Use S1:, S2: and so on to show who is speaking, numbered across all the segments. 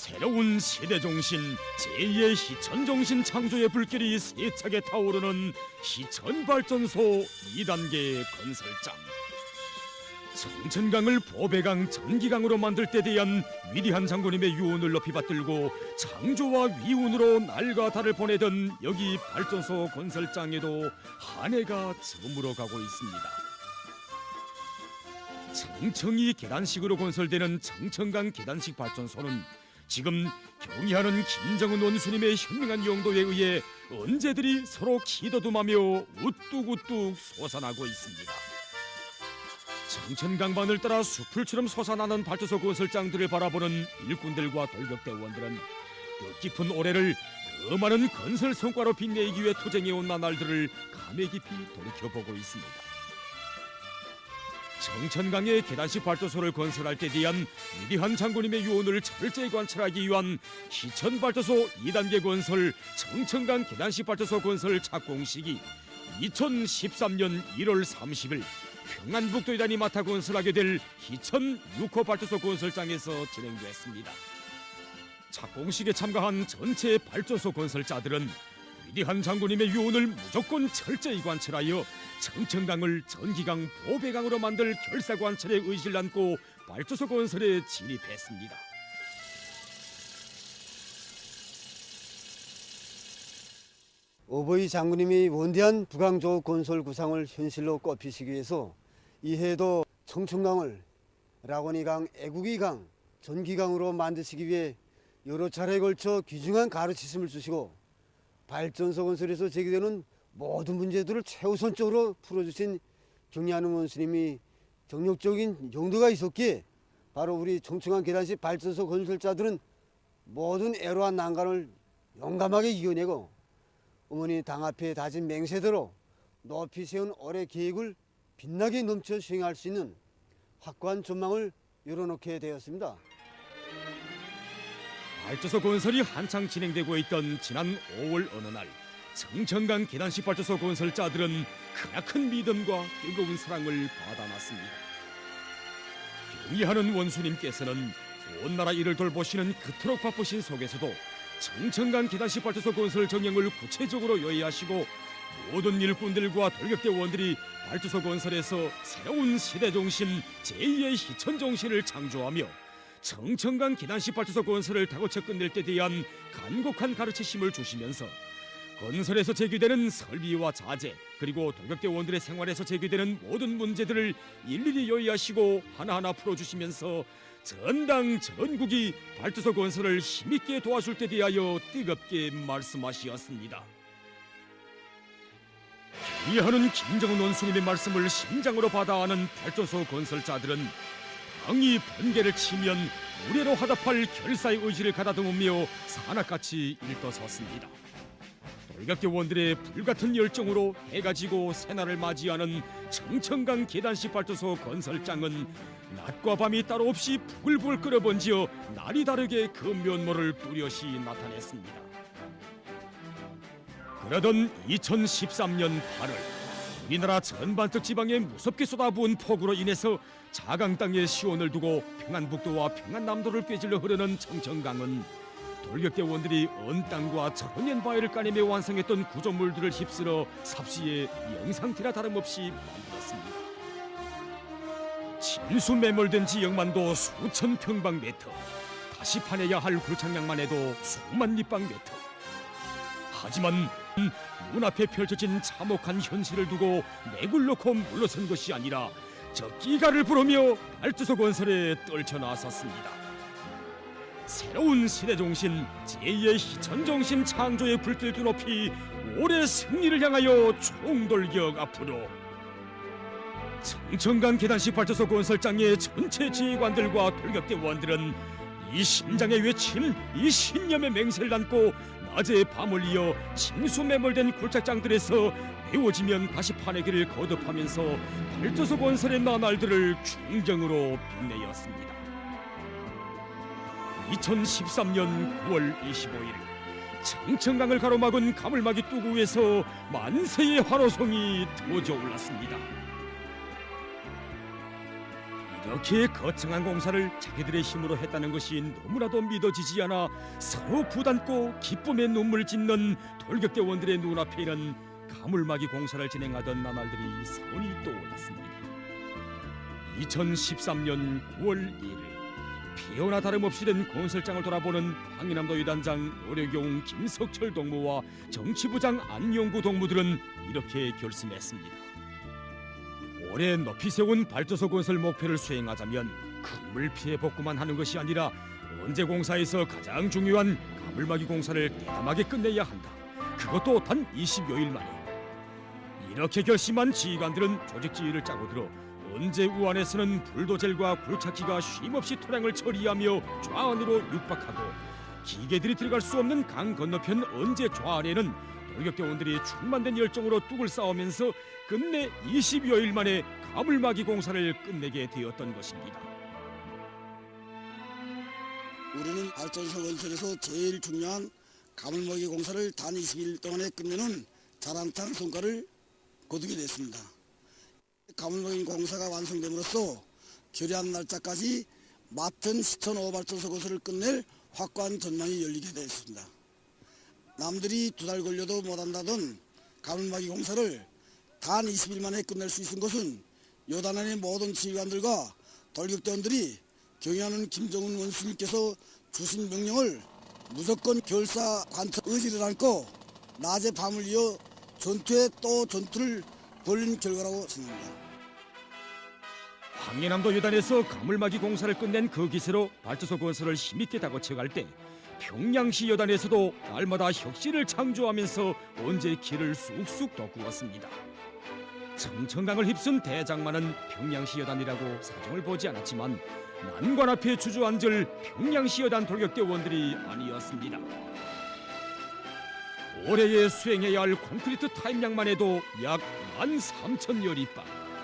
S1: 새로운 시대정신 제2의 희천정신 창조의 불길이 세차게 타오르는 희천발전소 2단계 건설장. 청천강을 보배강 전기강으로 만들 때 대한 위대한 장군님의 유언을 높이 받들고 창조와 위운으로 날과 달을 보내던 여기 발전소 건설장에도 한 해가 저물어가고 있습니다. 청청이 계단식으로 건설되는 청천강 계단식 발전소는 지금 경의하는 김정은 원수님의 현명한 용도에 의해 언제들이 서로 기도듬하며 우뚝우뚝 솟아나고 있습니다. 청천강반을 따라 수풀처럼 솟아나는 발전소 건설장들을 바라보는 일꾼들과 돌격대원들은 뜻깊은 올해를 더 많은 건설 성과로 빛내기 위해 투쟁해온 나날들을 감회 깊이 돌이켜보고 있습니다. 청천강의 계단식 발전소를 건설할 때 대한 위대한 장군님의 유언을 철저히 관찰하기 위한 희천발전소 2단계 건설 청천강 계단식 발전소 건설 착공식이 2013년 1월 30일 평안북도의단이 맡아 건설하게 될 희천 6호 발전소 건설장에서 진행됐습니다. 착공식에 참가한 전체 발전소 건설자들은 위대한 장군님의 유언을 무조건 철저히 관찰하여 청천강을 전기강 보배강으로 만들 결사관찰의 의지를 안고 발전소 건설에 진입했습니다.
S2: 오보이 장군님이 원대한 부강조 건설 구상을 현실로 꼽히시기 위해서 이 해도 청천강을 라고니강, 애국이강, 전기강으로 만드시기 위해 여러 차례에 걸쳐 귀중한 가르치심을 주시고 발전소 건설에서 제기되는 모든 문제들을 최우선적으로 풀어주신 경의하는 원수님이 정력적인 용도가 있었기에 바로 우리 청천강 계단식 발전소 건설자들은 모든 애로와 난관을 용감하게 이겨내고 어머니 당 앞에 다진 맹세대로 높이 세운 올해 계획을 빛나게 넘쳐 수행할 수 있는 확고한 전망을 열어놓게 되었습니다.
S1: 발전소 건설이 한창 진행되고 있던 지난 5월 어느 날 청천강 계단식 발전소 건설자들은 크나큰 믿음과 뜨거운 사랑을 받아놨습니다. 경의하는 원수님께서는 온 나라 일을 돌보시는 그토록 바쁘신 속에서도 청천강 계단식 발전소 건설 정령을 구체적으로 요해하시고 모든 일꾼들과 돌격대원들이 발전소 건설에서 새로운 시대정신 제2의 희천정신을 창조하며 청천강 계단식 발전소 건설을 다고쳐 끝낼 때 대한 간곡한 가르치심을 주시면서 건설에서 제기되는 설비와 자재 그리고 돌격대원들의 생활에서 제기되는 모든 문제들을 일일이 요해하시고 하나하나 풀어주시면서 전당 전국이 발전소 건설을 힘있게 도와줄 때 대하여 뜨겁게 말씀하시었습니다. 경의하는 김정은 원수님의 말씀을 심장으로 받아하는 발전소 건설자들은 당이 번개를 치면 무례로 화답할 결사의 의지를 가다듬으며 산악같이 일떠섰습니다. 돌격대원들의 불같은 열정으로 해가 지고 새날을 맞이하는 청천강 계단식 발전소 건설장은 낮과 밤이 따로 없이 부글부글 끓어번지어 날이 다르게 그 면모를 뚜렷이 나타냈습니다. 그러던 2013년 8월 우리나라 전반적 지방에 무섭게 쏟아부은 폭우로 인해서 자강 땅에 시온을 두고 평안북도와 평안남도를 꿰질러 흐르는 청천강은 돌격대원들이 언 땅과 천년 바위를 까내며 완성했던 구조물들을 휩쓸어 삽시에 영상태나 다름없이 만들었습니다. 침수 매몰된 지역만도 수천 평방미터, 다시 파내야 할 굴착량만 해도 수만立方미터. 하지만 눈앞에 펼쳐진 참혹한 현실을 두고 맥을 놓고 물러선 것이 아니라 저 끼가를 부르며 발전소 건설에 떨쳐나섰습니다. 새로운 시대정신 제2의 희천정신 창조의 불길도 높이 올해 승리를 향하여 총돌격 앞으로. 청천강 계단식 발전소 건설장의 전체 지휘관들과 돌격대원들은 이 심장의 외침, 이 신념의 맹세를 안고 낮에 밤을 이어 침수 매몰된 굴착장들에서 메워지면 다시 파내기를 거듭하면서 발전소 건설의 나날들을 충정으로 빛내었습니다. 2013년 9월 25일 청천강을 가로막은 가물막이 뚜구에서 만세의 환호성이 터져 올랐습니다. 그렇게 거창한 공사를 자기들의 힘으로 했다는 것이 너무나도 믿어지지 않아 서로 부담고 기쁨의 눈물 짓는 돌격대원들의 눈앞에는 가물막이 공사를 진행하던 나날들이 선이 떠올랐습니다. 2013년 9월 1일 비오나 다름없이 된 건설장을 돌아보는 황해남도 유단장 노려경 김석철 동무와 정치부장 안영구 동무들은 이렇게 결심했습니다. 올해 높이 세운 발전소 건설 목표를 수행하자면 큰물 피해 복구만 하는 것이 아니라 언제 공사에서 가장 중요한 가물막이 공사를 대담하게 끝내야 한다. 그것도 단 20여일 만에. 이렇게 결심한 지휘관들은 조직 지휘를 짜고 들어 언제 우안에서는 불도젤과 굴착기가 쉼없이 토량을 처리하며 좌안으로 육박하고 기계들이 들어갈 수 없는 강 건너편 언제 좌안에는 돌격대원들이 충만된 열정으로 뚝을 쌓으면서 끝내 20여일 만에 가물막이 공사를 끝내게 되었던 것입니다.
S3: 우리는 발전소 건설에서 제일 중요한 가물막이 공사를 단 20일 동안에 끝내는 자랑찬 성과를 거두게 됐습니다. 가물막이 공사가 완성됨으로써 결의한 날짜까지 맡은 시천 5발전소 건설을 끝낼 확고한 전망이 열리게 됐습니다. 남들이 2달 걸려도 못한다던 가물막이 공사를 단 20일 만에 끝낼 수 있은 것은 요단안의 모든 지휘관들과 돌격대원들이 경의하는 김정은 원수님께서 주신 명령을 무조건 결사 관철 의지를 안고 낮에 밤을 이어 전투에 또 전투를 벌린 결과라고 생각합니다.
S1: 황해남도 유단에서 가물막이 공사를 끝낸 그 기세로 발전소 건설을 힘있게 다그쳐갈 때 평양시 여단에서도 날마다 혁신을 창조하면서 언제 길을 쑥쑥 돋구었습니다. 청천강을 휩쓴 대장만은 평양시 여단이라고 사정을 보지 않았지만 난관 앞에 주저앉을 평양시 여단 돌격대원들이 아니었습니다. 올해에 수행해야 할 콘크리트 타임량만 해도 약 13,000여리바,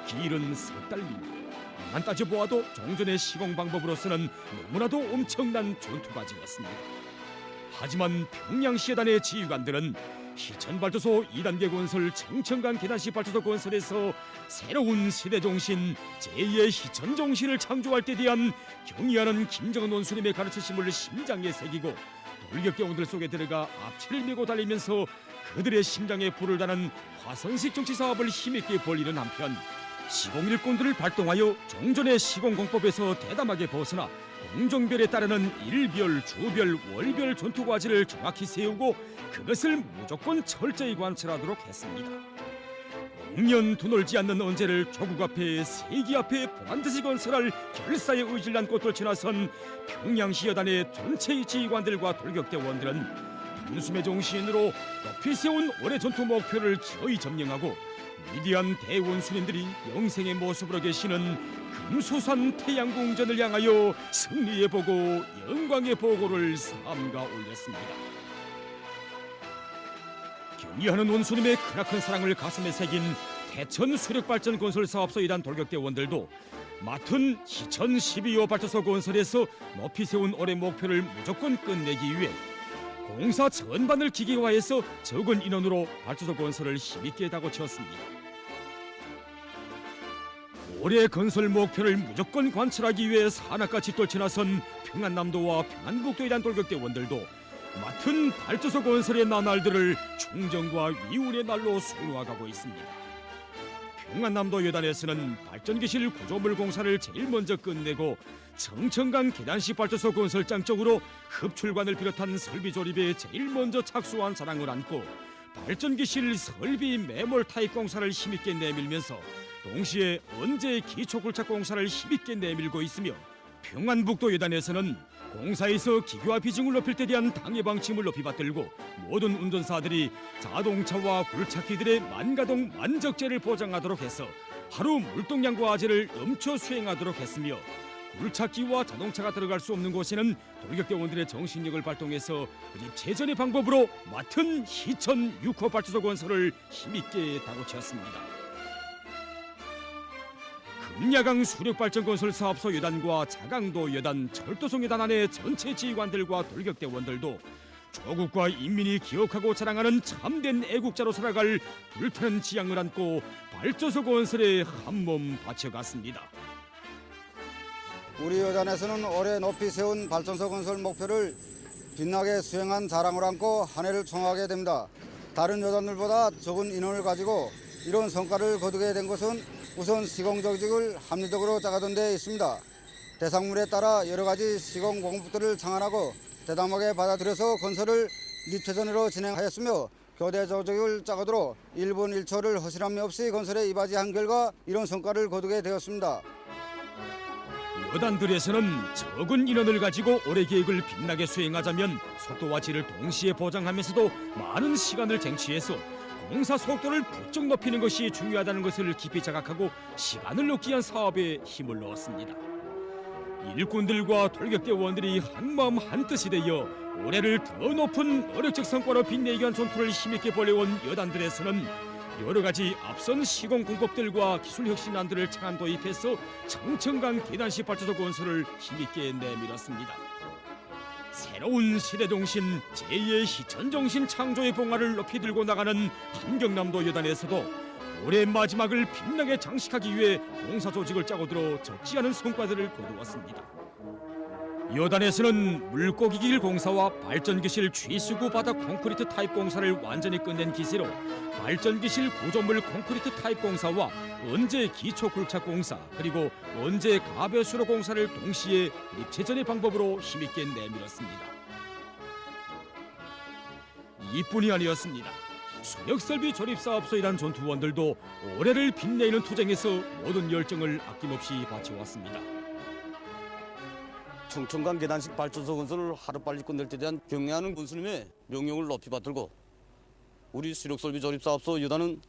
S1: 길은 석 달 미만. 안 따져보아도 종전의 시공 방법으로서는 너무나도 엄청난 전투과제였습니다. 하지만 평양시 여단의 지휘관들은 시천발전소 2단계 건설 청천강 계단식 발전소 건설에서 새로운 시대정신 제2의 시천정신을 창조할 때 대한 경의하는 김정은 원수님의 가르치심을 심장에 새기고 돌격대원들 속에 들어가 앞치를 메고 달리면서 그들의 심장에 불을 다는 화성식 정치사업을 힘있게 벌이는 한편 시공일꾼들을 발동하여 종전의 시공공법에서 대담하게 벗어나 공정별에 따르는 일별, 주별, 월별 전투과제를 정확히 세우고 그것을 무조건 철저히 관철하도록 했습니다. 옥년 두놀지 않는 언제를 조국 앞에 세기 앞에 반드시 건설할 결사의 의지를 안고 떨쳐나선 평양시 여단의 전체 지휘관들과 돌격대원들은 단숨의 정신으로 높이 세운 올해 전투 목표를 기어이 점령하고 위대한 대원수님들이 영생의 모습으로 계시는 금수산 태양궁전을 향하여 승리의 보고 영광의 보고를 삼가 올렸습니다. 경의하는 원수님의 크나큰 사랑을 가슴에 새긴 대천 수력발전 건설사업소 이단 돌격대원들도 맡은 시천 12호 발전소 건설에서 높이 세운 올해 목표를 무조건 끝내기 위해 공사 전반을 기계화해서 적은 인원으로 발전소 건설을 힘있게 다그쳤습니다. 올해 건설 목표를 무조건 관철하기 위해 산악같이 떨쳐나선 평안남도와 평안북도에 대한 돌격대원들도 맡은 발전소 건설의 나날들을 충정과 위운의 날로 수놓아가고 있습니다. 평안남도 여단에서는 발전기실 구조물 공사를 제일 먼저 끝내고 청천강 계단식 발전소 건설장 쪽으로 흡출관을 비롯한 설비 조립에 제일 먼저 착수한 자랑을 안고 발전기실 설비 매몰 타입 공사를 힘있게 내밀면서 동시에 언제 기초굴착 공사를 힘있게 내밀고 있으며 평안북도 여단에서는 공사에서 기교화 비중을 높일 때 대한 당해 방침을 높이 받들고 모든 운전사들이 자동차와 굴착기들의 만가동 만적재를 보장하도록 해서 하루 물동량과 과제를 엄초 수행하도록 했으며 굴착기와 자동차가 들어갈 수 없는 곳에는 돌격대원들의 정신력을 발동해서 최전의 방법으로 맡은 시천 6호 발전소 건설을 힘있게 다그쳤습니다. 금야강 수력발전 건설 사업소 여단과 자강도 여단, 철도성 여단 안의 전체 지휘관들과 돌격대원들도 조국과 인민이 기억하고 자랑하는 참된 애국자로 살아갈 불타는 지향을 안고 발전소 건설에 한몸 바쳐갔습니다.
S4: 우리 여단에서는 올해 높이 세운 발전소 건설 목표를 빛나게 수행한 자랑을 안고 한 해를 총하게 됩니다. 다른 여단들보다 적은 인원을 가지고 이런 성과를 거두게 된 것은 우선 시공 조직을 합리적으로 짜가던 데 있습니다. 대상물에 따라 여러 가지 시공 공법들을 창안하고 대담하게 받아들여서 건설을 입체전으로 진행하였으며 교대 조직을 짜고도록 1분 1초를 허술함이 없이 건설에 이바지한 결과 이런 성과를 거두게 되었습니다.
S1: 여단들에서는 적은 인원을 가지고 올해 계획을 빛나게 수행하자면 속도와 질을 동시에 보장하면서도 많은 시간을 쟁취해서 공사 속도를 부쩍 높이는 것이 중요하다는 것을 깊이 자각하고 시간을 넣기 위한 사업에 힘을 넣었습니다. 일꾼들과 돌격대원들이 한마음 한뜻이 되어 올해를 더 높은 어력적 성과로 빛내기 위한 전투를 힘있게 벌여온 여단들에서는 여러 가지 앞선 시공 공법들과 기술 혁신안들을 창안 도입해서 청천강 계단식 발전소 건설을 힘있게 내밀었습니다. 새로운 시대정신, 제2의 희천정신 창조의 봉화를 높이 들고 나가는 한경남도 여단에서도 올해 마지막을 빛나게 장식하기 위해 공사 조직을 짜고 들어 적지 않은 성과들을 거두었습니다. 여단에서는 물고기길 공사와 발전기실 취수구 바닥 콘크리트 타입 공사를 완전히 끝낸 기세로 발전기실 구조물 콘크리트 타입 공사와 언제 기초 굴착 공사 그리고 언제 가벼수로 공사를 동시에 입체전의 방법으로 힘있게 내밀었습니다. 이뿐이 아니었습니다. 수력설비 조립사업소이란 전투원들도 올해를 빛내는 투쟁에서 모든 열정을 아낌없이 바쳐왔습니다.
S5: 청천강 계단식 발전소 건설을 하루빨리 끝낼 때 대한 경례하는 군수님의 명령을 높이 받들고 우리 수력설비 조립사업소 여단은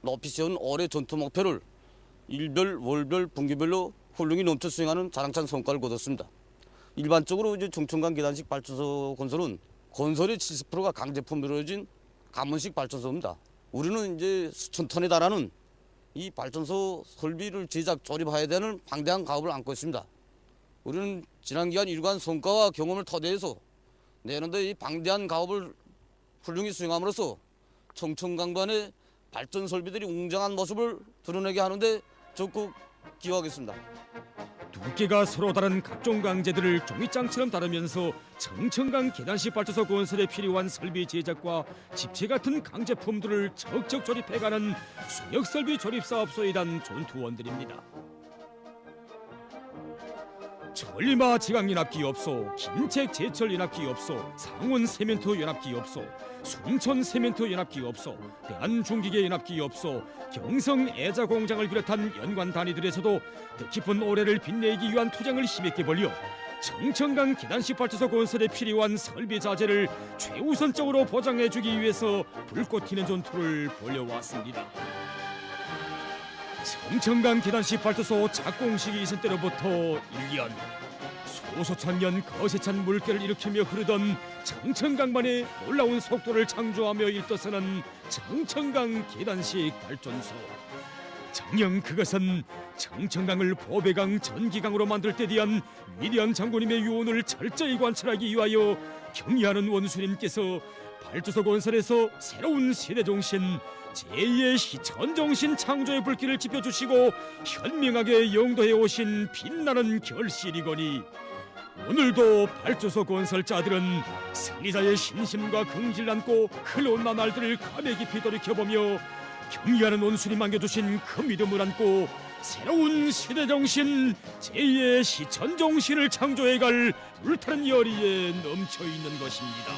S5: 높이 세운 올해 전투 목표를 일별, 월별, 분기별로 훌륭히 넘쳐 수행하는 자랑찬 성과를 거뒀습니다. 일반적으로 이제 청천강 계단식 발전소 건설은 건설의 70%가 강제품으로 이루어진 가문식 발전소입니다. 우리는 이제 수천 톤에 달하는 이 발전소 설비를 제작, 조립해야 되는 방대한 가업을 안고 있습니다. 우리는 지난 기간 일관 성과와 경험을 토대해서 내년도에 이 방대한 가업을 훌륭히 수행함으로써 청천강반의 발전 설비들이 웅장한 모습을 드러내게 하는데 적극 기여하겠습니다.
S1: 두께가 서로 다른 각종 강제들을 종이장처럼 다루면서 청천강 계단식 발전소 건설에 필요한 설비 제작과 집체 같은 강제품들을 적적 조립해가는 수력설비 조립사업소이란 전투원들입니다. 전리마 지강연합기 없소, 김책 제철 연합기 없소, 상원 세멘트 연합기 없소, 순천 세멘트 연합기 없소, 대한중기계 연합기 없소, 경성 애자 공장을 비롯한 연관 단위들에서도 뜻깊은 올해를 빛내기 위한 투쟁을 힘있게 벌여 청천강 계단식 발전소 건설에 필요한 설비 자재를 최우선적으로 보장해주기 위해서 불꽃 튀는 전투를 벌여왔습니다. 청천강 계단식 발전소 착공식이 있을 때로부터 1년 소소천년 거세찬 물결을 일으키며 흐르던 청천강만의 놀라운 속도를 창조하며 일떠서는 청천강 계단식 발전소. 정녕 그것은 청천강을 보배강 전기강으로 만들 때 대한 위대한 장군님의 유언을 철저히 관철하기 위하여 경의하는 원수님께서 발전소 건설에서 새로운 시대정신 제2의 희천정신 창조의 불길을 지펴주시고 현명하게 영도해 오신 빛나는 결실이거니 오늘도 발전소 건설자들은 승리자의 신심과 긍지를 안고 흘러온 나날들을 감회 깊이 돌이켜보며 경의하는 원수님 안겨주신 그 믿음을 안고 새로운 시대정신 제2의 희천정신을 창조해갈 불타는 열의에 넘쳐있는 것입니다.